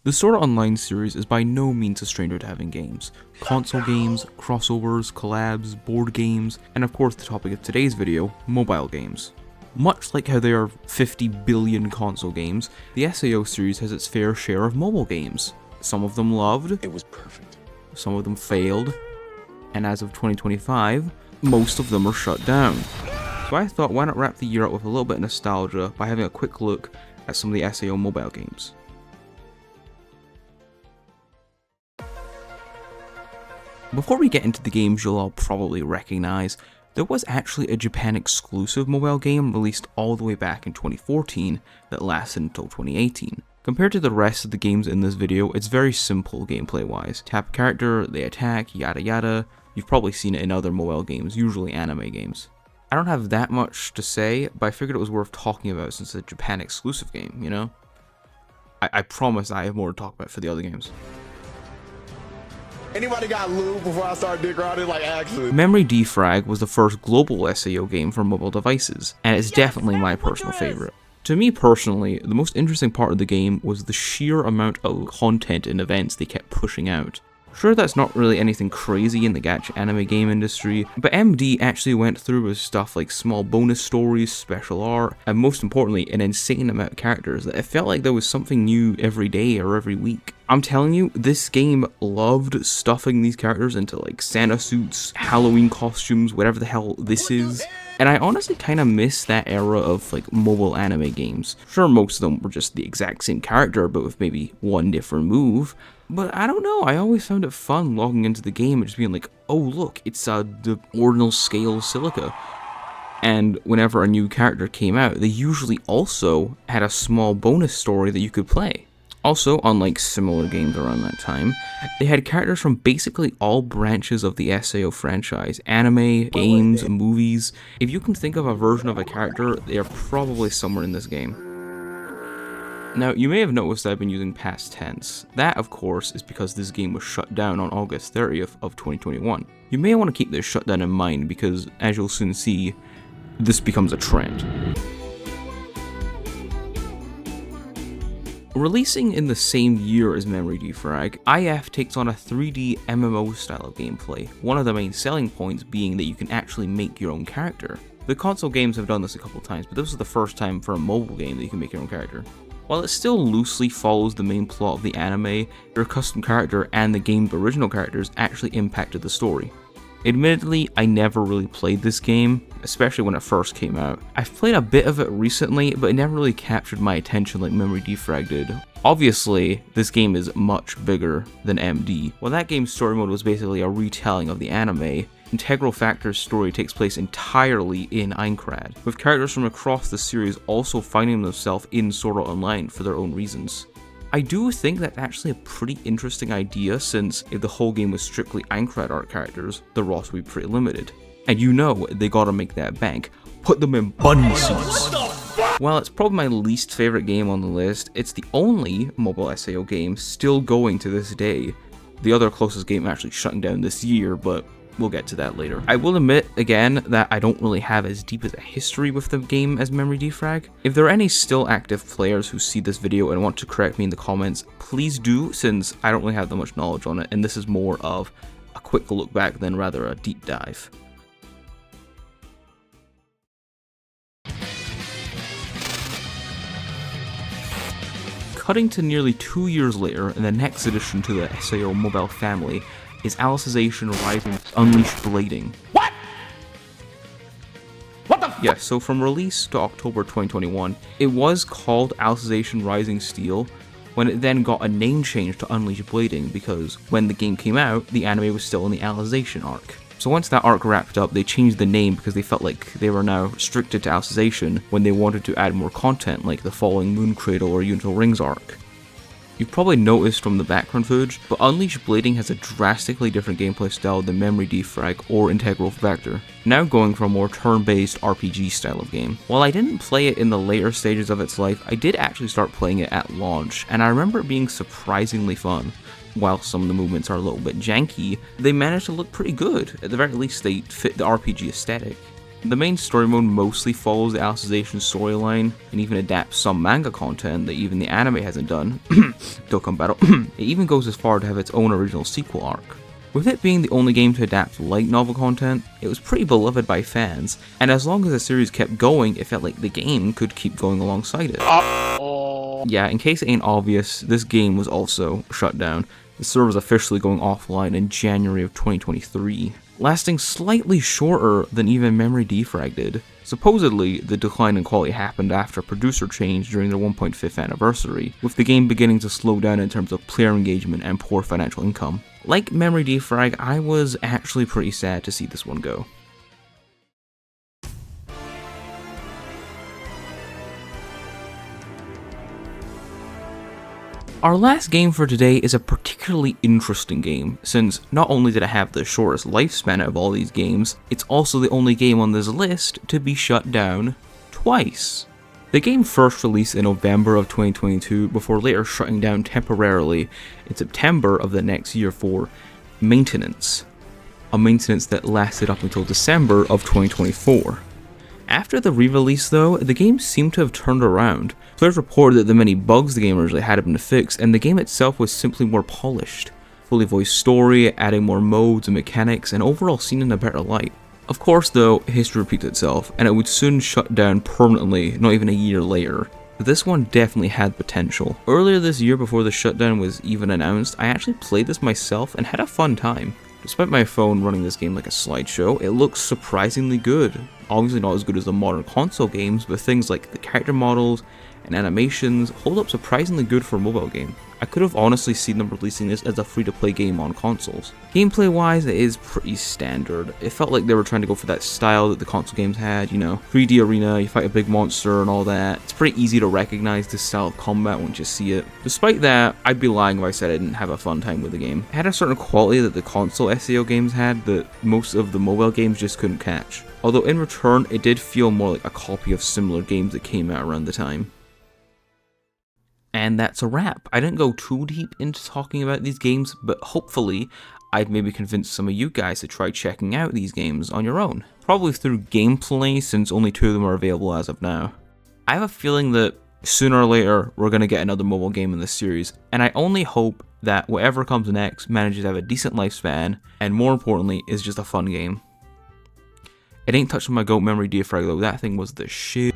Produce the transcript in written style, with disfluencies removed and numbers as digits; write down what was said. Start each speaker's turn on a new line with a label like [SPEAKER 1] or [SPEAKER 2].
[SPEAKER 1] The Sword Art Online series is by no means a stranger to having games. Console games, crossovers, collabs, board games, and of course the topic of today's video, mobile games. Much like how there are 50 billion console games, the SAO series has its fair share of mobile games. Some of them loved,
[SPEAKER 2] it was perfect.
[SPEAKER 1] Some of them failed, and as of 2025, most of them are shut down. So I thought, why not wrap the year out with a little bit of nostalgia by having a quick look at some of the SAO mobile games. Before we get into the games you'll all probably recognize, there was actually a Japan exclusive mobile game released all the way back in 2014 that lasted until 2018. Compared to the rest of the games in this video, it's very simple gameplay wise. Tap a character, they attack, yada yada. You've probably seen it in other mobile games, usually anime games. I don't have that much to say, but I figured it was worth talking about since it's a Japan exclusive game, you know? I promise I have more to talk about for the other games.
[SPEAKER 2] Anybody got lube before I start dick riding? Like, actually.
[SPEAKER 1] Memory Defrag was the first global SAO game for mobile devices, and it's definitely my personal favorite. To me personally, the most interesting part of the game was the sheer amount of content and events they kept pushing out. Sure, that's not really anything crazy in the gacha anime game industry, but MD actually went through with stuff like small bonus stories, special art, and most importantly, an insane amount of characters that it felt like there was something new every day or every week. I'm telling you, this game loved stuffing these characters into like Santa suits, Halloween costumes, whatever the hell this is. And I honestly kind of miss that era of like mobile anime games. Sure, most of them were just the exact same character, but with maybe one different move. But I don't know, I always found it fun logging into the game and just being like, oh look, it's the ordinal scale silica. And whenever a new character came out, they usually also had a small bonus story that you could play. Also, unlike similar games around that time, they had characters from basically all branches of the SAO franchise. Anime, games, movies. If you can think of a version of a character, they are probably somewhere in this game. Now, you may have noticed I've been using past tense. That, of course, is because this game was shut down on August 30th of 2021. You may want to keep this shutdown in mind because, as you'll soon see, this becomes a trend. Releasing in the same year as Memory Defrag, IF takes on a 3D MMO style of gameplay, one of the main selling points being that you can actually make your own character. The console games have done this a couple times, but this was the first time for a mobile game that you can make your own character. While it still loosely follows the main plot of the anime, your custom character and the game's original characters actually impacted the story. Admittedly, I never really played this game, especially when it first came out. I've played a bit of it recently, but it never really captured my attention like Memory Defrag did. Obviously, this game is much bigger than MD. While that game's story mode was basically a retelling of the anime, Integral Factor's story takes place entirely in Aincrad, with characters from across the series also finding themselves in Sword Art Online for their own reasons. I do think that's actually a pretty interesting idea, since if the whole game was strictly Aincrad art characters, the roster would be pretty limited. And you know they gotta make that bank. Put them in bunny suits. While it's probably my least favorite game on the list, it's the only mobile SAO game still going to this day. The other closest game actually shutting down this year, but we'll get to that later. I will admit, again, that I don't really have as deep as a history with the game as Memory Defrag. If there are any still active players who see this video and want to correct me in the comments, please do, since I don't really have that much knowledge on it, and this is more of a quick look back than rather a deep dive. Cutting to nearly 2 years later, and the next addition to the SAO Mobile family is Alicization Rising Unleashed Blading.
[SPEAKER 2] What? What the f?
[SPEAKER 1] Yeah, so from release to October 2021, it was called Alicization Rising Steel, when it then got a name change to Unleashed Blading because when the game came out, the anime was still in the Alicization arc. So once that arc wrapped up, they changed the name because they felt like they were now restricted to Alicization when they wanted to add more content like the following Moon Cradle or Unital Rings arc. You've probably noticed from the background footage, but Unleashed Blading has a drastically different gameplay style than Memory Defrag or Integral Factor, now going for a more turn-based RPG style of game. While I didn't play it in the later stages of its life, I did actually start playing it at launch, and I remember it being surprisingly fun. While some of the movements are a little bit janky, they managed to look pretty good. At the very least, they fit the RPG aesthetic. The main story mode mostly follows the Alicization storyline, and even adapts some manga content that even the anime hasn't done. Dokkan Battle. It even goes as far to have its own original sequel arc. With it being the only game to adapt light novel content, it was pretty beloved by fans, and as long as the series kept going, it felt like the game could keep going alongside it. Yeah, in case it ain't obvious, this game was also shut down. The server was officially going offline in January of 2023, lasting slightly shorter than even Memory Defrag did. Supposedly, the decline in quality happened after a producer change during their 1.5th anniversary, with the game beginning to slow down in terms of player engagement and poor financial income. Like Memory Defrag, I was actually pretty sad to see this one go. Our last game for today is a particularly interesting game, since not only did it have the shortest lifespan out of all these games, it's also the only game on this list to be shut down twice. The game first released in November of 2022 before later shutting down temporarily in September of the next year for maintenance, a maintenance that lasted up until December of 2024. After the re-release though, the game seemed to have turned around. Players reported that the many bugs the game originally had been fixed, and the game itself was simply more polished. Fully voiced story, adding more modes and mechanics, and overall seen in a better light. Of course though, history repeats itself, and it would soon shut down permanently, not even a year later. But this one definitely had potential. Earlier this year, before the shutdown was even announced, I actually played this myself and had a fun time. Despite my phone running this game like a slideshow, it looks surprisingly good. Obviously not as good as the modern console games, but things like the character models and animations hold up surprisingly good for a mobile game. I could have honestly seen them releasing this as a free-to-play game on consoles. Gameplay wise, it is pretty standard. It felt like they were trying to go for that style that the console games had, you know, 3D arena, you fight a big monster and all that. It's pretty easy to recognize this style of combat once you see it. Despite that, I'd be lying if I said I didn't have a fun time with the game. It had a certain quality that the console SAO games had that most of the mobile games just couldn't catch. Although in return, it did feel more like a copy of similar games that came out around the time. And that's a wrap. I didn't go too deep into talking about these games, but hopefully I've maybe convinced some of you guys to try checking out these games on your own. Probably through gameplay, since only 2 of them are available as of now. I have a feeling that sooner or later we're going to get another mobile game in this series, and I only hope that whatever comes next manages to have a decent lifespan, and more importantly, is just a fun game. It ain't touching my GOAT Memory Defrag though, that thing was the shit.